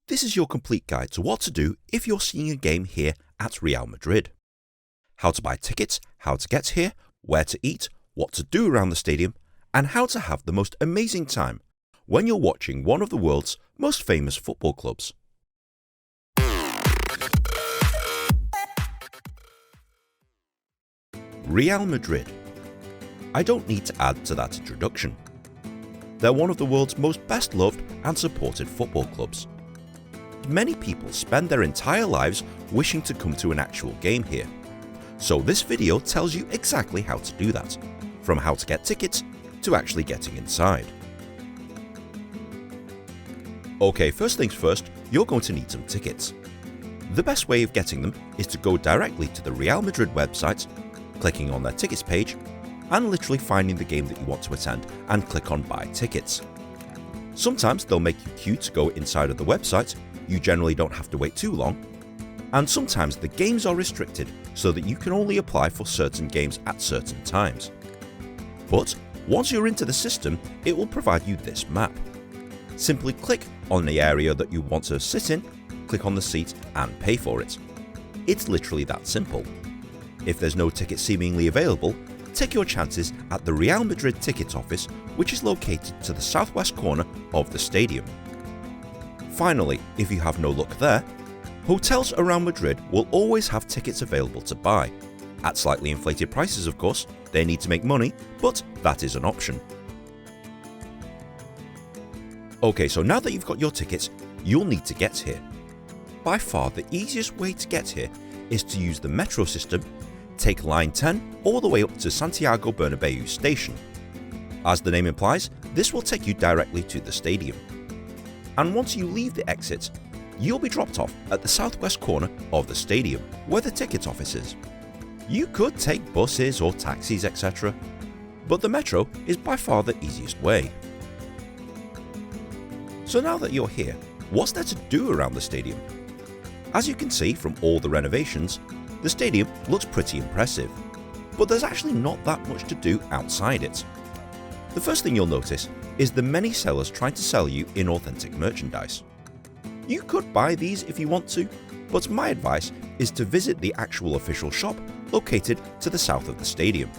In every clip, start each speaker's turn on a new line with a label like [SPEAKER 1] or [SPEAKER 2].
[SPEAKER 1] This is your complete guide to what to do if you're seeing a game here at Real Madrid. How to buy tickets, how to get here, where to eat, what to do around the stadium, and how to have the most amazing time when you're watching one of the world's most famous football clubs. Real Madrid. I don't need to add to that introduction. They're one of the world's most best loved and supported football clubs. Many people spend their entire lives wishing to come to an actual game here. So this video tells you exactly how to do that, from how to get tickets to actually getting inside. Okay, first things first, you're going to need some tickets. The best way of getting them is to go directly to the Real Madrid website, clicking on their tickets page, and literally finding the game that you want to attend and click on buy tickets. Sometimes they'll make you queue to go inside of the website. You generally don't have to wait too long, and sometimes the games are restricted so that you can only apply for certain games at certain times. But once you're into the system, it will provide you this map. Simply click on the area that you want to sit in, click on the seat and pay for it. It's literally that simple. If there's no ticket seemingly available, take your chances at the Real Madrid ticket office, which is located to the southwest corner of the stadium. Finally, if you have no luck there, hotels around Madrid will always have tickets available to buy. At slightly inflated prices, of course. They need to make money, but that is an option. Okay, so now that you've got your tickets, you'll need to get here. By far the easiest way to get here is to use the metro system, take line 10 all the way up to Santiago Bernabeu Station. As the name implies, this will take you directly to the stadium. And once you leave the exit, you'll be dropped off at the southwest corner of the stadium, where the ticket office is. You could take buses or taxis, etc., but the metro is by far the easiest way. So now that you're here, what's there to do around the stadium? As you can see from all the renovations, the stadium looks pretty impressive, but there's actually not that much to do outside it. The first thing you'll notice is the many sellers trying to sell you inauthentic merchandise. You could buy these if you want to, but my advice is to visit the actual official shop located to the south of the stadium.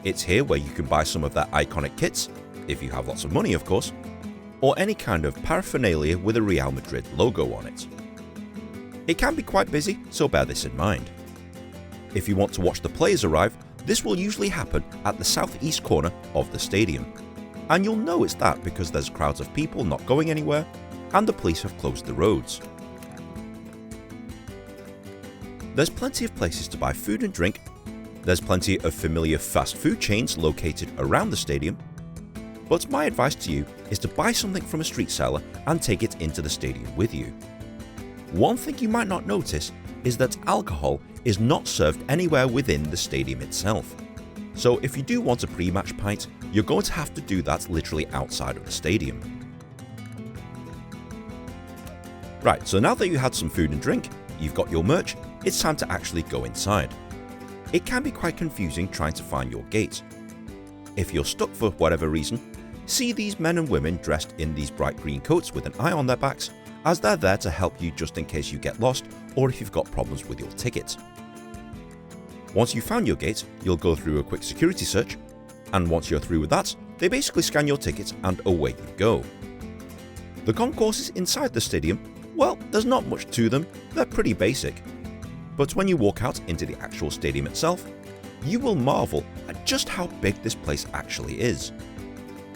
[SPEAKER 1] It's here where you can buy some of their iconic kits, if you have lots of money of course, or any kind of paraphernalia with a Real Madrid logo on it. It can be quite busy, so bear this in mind. If you want to watch the players arrive, this will usually happen at the southeast corner of the stadium. And you'll know it's that because there's crowds of people not going anywhere, and the police have closed the roads. There's plenty of places to buy food and drink. There's plenty of familiar fast food chains located around the stadium. But my advice to you is to buy something from a street seller and take it into the stadium with you. One thing you might not notice is that alcohol is not served anywhere within the stadium itself. So if you do want a pre-match pint, you're going to have to do that literally outside of the stadium. Right, so now that you had some food and drink, you've got your merch, it's time to actually go inside. It can be quite confusing trying to find your gate. If you're stuck for whatever reason, see these men and women dressed in these bright green coats with an eye on their backs, as they're there to help you just in case you get lost or if you've got problems with your ticket. Once you've found your gate, you'll go through a quick security search, and once you're through with that, they basically scan your ticket and away you go. The concourses inside the stadium, well, there's not much to them, they're pretty basic. But when you walk out into the actual stadium itself, you will marvel at just how big this place actually is.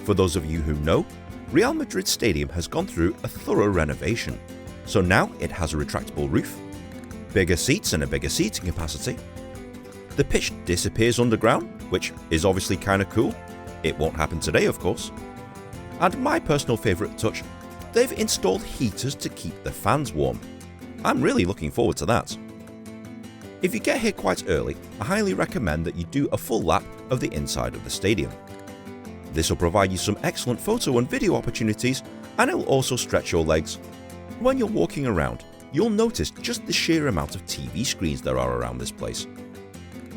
[SPEAKER 1] For those of you who know, Real Madrid Stadium has gone through a thorough renovation, so now it has a retractable roof, bigger seats and a bigger seating capacity. The pitch disappears underground, which is obviously kinda cool. It won't happen today of course. And my personal favourite touch, they've installed heaters to keep the fans warm. I'm really looking forward to that. If you get here quite early, I highly recommend that you do a full lap of the inside of the stadium. This will provide you some excellent photo and video opportunities, and it will also stretch your legs. When you're walking around, you'll notice just the sheer amount of TV screens there are around this place.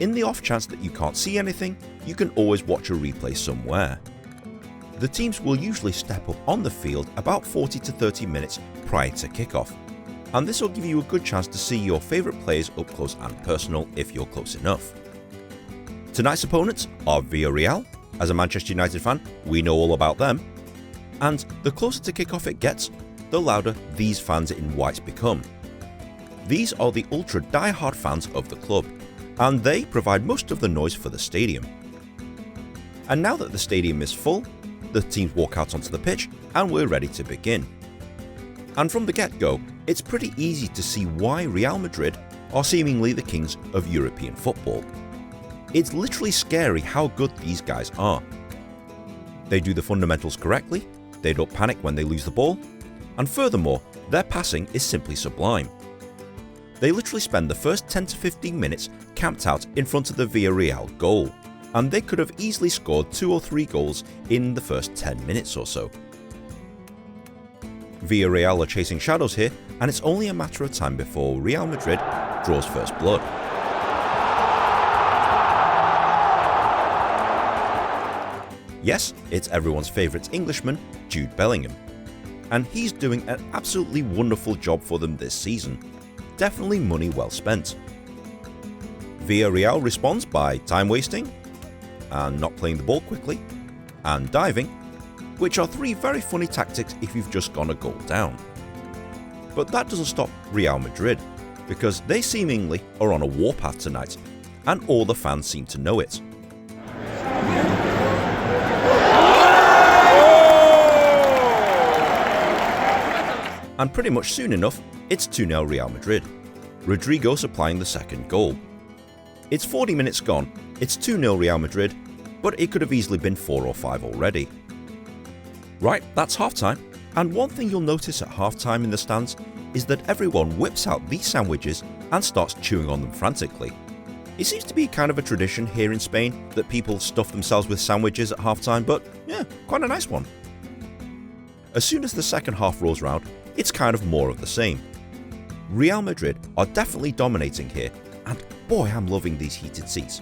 [SPEAKER 1] In the off chance that you can't see anything, you can always watch a replay somewhere. the teams will usually step up on the field about 40 to 30 minutes prior to kickoff, and this will give you a good chance to see your favourite players up close and personal if you're close enough. Tonight's opponents are Villarreal. As a Manchester United fan, we know all about them, and the closer to kickoff it gets, the louder these fans in white become. These are the ultra die-hard fans of the club, and they provide most of the noise for the stadium. And now that the stadium is full, the teams walk out onto the pitch and we're ready to begin. And from the get-go, it's pretty easy to see why Real Madrid are seemingly the kings of European football. It's literally scary how good these guys are. They do the fundamentals correctly, they don't panic when they lose the ball, and furthermore, their passing is simply sublime. They literally spend the first 10 to 15 minutes camped out in front of the Villarreal goal, and they could have easily scored 2 or 3 goals in the first 10 minutes or so. Villarreal are chasing shadows here, and it's only a matter of time before Real Madrid draws first blood. Yes, it's everyone's favourite Englishman, Jude Bellingham, and he's doing an absolutely wonderful job for them this season. Definitely money well spent. Villarreal responds by time wasting, and not playing the ball quickly, and diving, which are 3 very funny tactics if you've just gone a goal down. But that doesn't stop Real Madrid, because they seemingly are on a warpath tonight, and all the fans seem to know it. And pretty much soon enough, it's 2-0 Real Madrid, Rodrigo supplying the second goal. It's 40 minutes gone, it's 2-0 Real Madrid, but it could have easily been 4 or 5 already. Right, that's halftime, and one thing you'll notice at halftime in the stands is that everyone whips out these sandwiches and starts chewing on them frantically. It seems to be kind of a tradition here in Spain that people stuff themselves with sandwiches at halftime, but yeah, quite a nice one. As soon as the second half rolls around, it's kind of more of the same. Real Madrid are definitely dominating here, and boy, I'm loving these heated seats.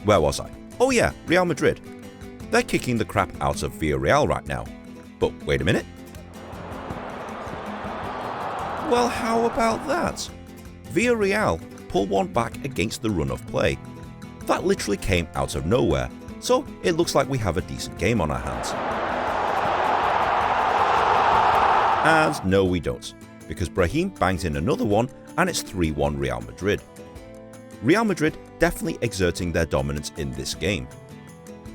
[SPEAKER 1] Where was I? Oh yeah, Real Madrid. They're kicking the crap out of Villarreal right now. But wait a minute. Well, how about that? Villarreal pull one back against the run of play. That literally came out of nowhere, so it looks like we have a decent game on our hands. And no, we don't, because Brahim bangs in another one and it's 3-1 Real Madrid. Real Madrid definitely exerting their dominance in this game.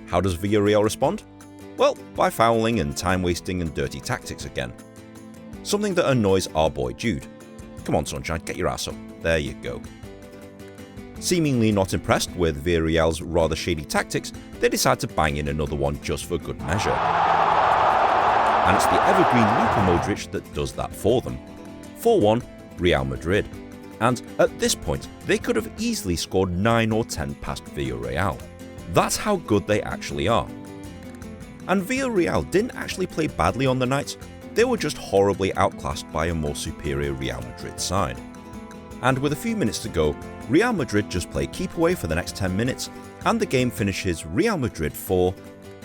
[SPEAKER 1] How does Villarreal respond? Well, by fouling and time wasting and dirty tactics again. Something that annoys our boy Jude. Come on sunshine, get your ass up. There you go. Seemingly not impressed with Villarreal's rather shady tactics, they decide to bang in another one just for good measure. And it's the evergreen Luka Modric that does that for them. 4-1 Real Madrid. And at this point, they could have easily scored 9 or 10 past Villarreal. That's how good they actually are. And Villarreal didn't actually play badly on the night, they were just horribly outclassed by a more superior Real Madrid side. And with a few minutes to go, Real Madrid just play keep away for the next 10 minutes, and the game finishes Real Madrid 4,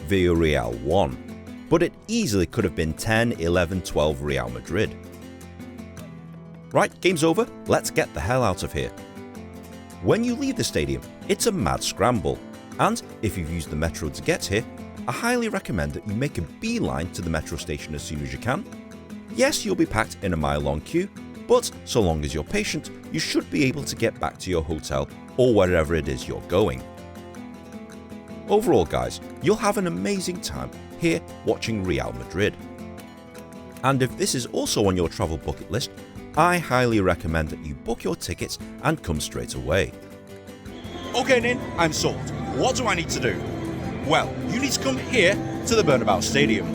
[SPEAKER 1] Villarreal 1. But it easily could have been 10, 11, 12 Real Madrid. Right, game's over, let's get the hell out of here. When you leave the stadium, it's a mad scramble, and if you've used the metro to get here, I highly recommend that you make a beeline to the metro station as soon as you can. Yes, you'll be packed in a mile-long queue, but so long as you're patient, you should be able to get back to your hotel or wherever it is you're going. Overall guys, you'll have an amazing time here watching Real Madrid. And if this is also on your travel bucket list, I highly recommend that you book your tickets and come straight away.
[SPEAKER 2] Okay Ninh, I'm sold. What do I need to do? Well, you need to come here to the Bernabeu Stadium.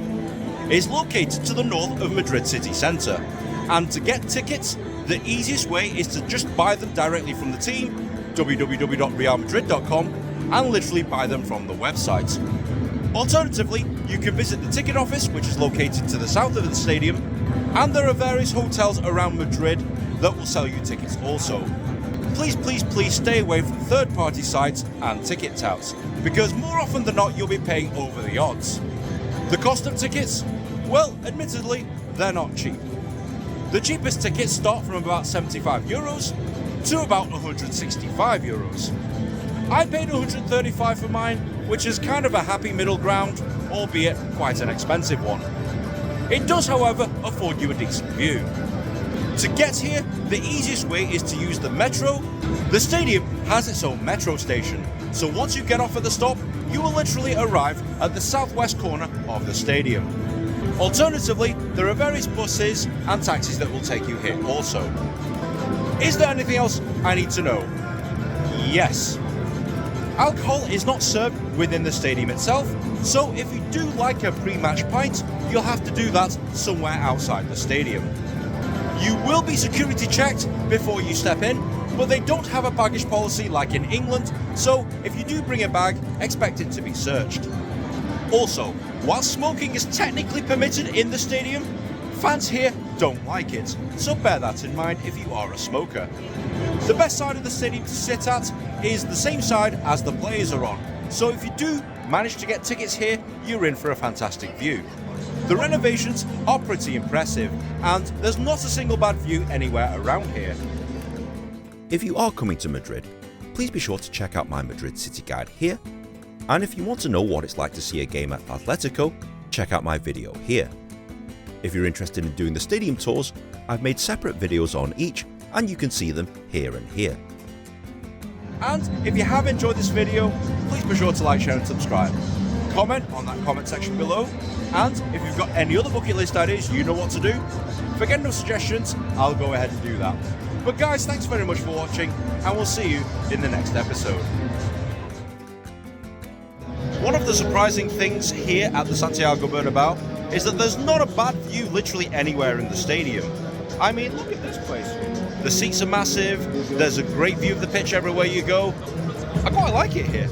[SPEAKER 2] It's located to the north of Madrid city centre, and to get tickets, the easiest way is to just buy them directly from the team, www.realmadrid.com, and literally buy them from the website. Alternatively, you can visit the ticket office, which is located to the south of the stadium, and there are various hotels around Madrid that will sell you tickets also. Please, please, please stay away from third-party sites and ticket touts, because more often than not you'll be paying over the odds. The cost of tickets? Well, admittedly, they're not cheap. The cheapest tickets start from about €75 to about €165. I paid €135 for mine, which is kind of a happy middle ground, albeit quite an expensive one. It does, however, afford you a decent view. To get here, the easiest way is to use the metro. The stadium has its own metro station, so once you get off at the stop, you will literally arrive at the southwest corner of the stadium. Alternatively, there are various buses and taxis that will take you here also. Is there anything else I need to know? Yes. Alcohol is not served within the stadium itself, so if you do like a pre-match pint, you'll have to do that somewhere outside the stadium. You will be security checked before you step in, but they don't have a baggage policy like in England, so if you do bring a bag, expect it to be searched. Also, while smoking is technically permitted in the stadium, fans here don't like it, so bear that in mind if you are a smoker. The best side of the stadium to sit at is the same side as the players are on, so if you do manage to get tickets here, you're in for a fantastic view. The renovations are pretty impressive, and there's not a single bad view anywhere around here.
[SPEAKER 1] If you are coming to Madrid, please be sure to check out my Madrid City Guide here, and if you want to know what it's like to see a game at Atletico, check out my video here. If you're interested in doing the stadium tours, I've made separate videos on each, and you can see them here and here.
[SPEAKER 2] And if you have enjoyed this video, please be sure to like, share and subscribe. Comment on that comment section below, and if you've got any other bucket list ideas, you know what to do. If I get no suggestions, I'll go ahead and do that. But guys, thanks very much for watching, and we'll see you in the next episode. One of the surprising things here at the Santiago Bernabeu is that there's not a bad view literally anywhere in the stadium. I mean, look at this place. The seats are massive, there's a great view of the pitch everywhere you go. I quite like it here.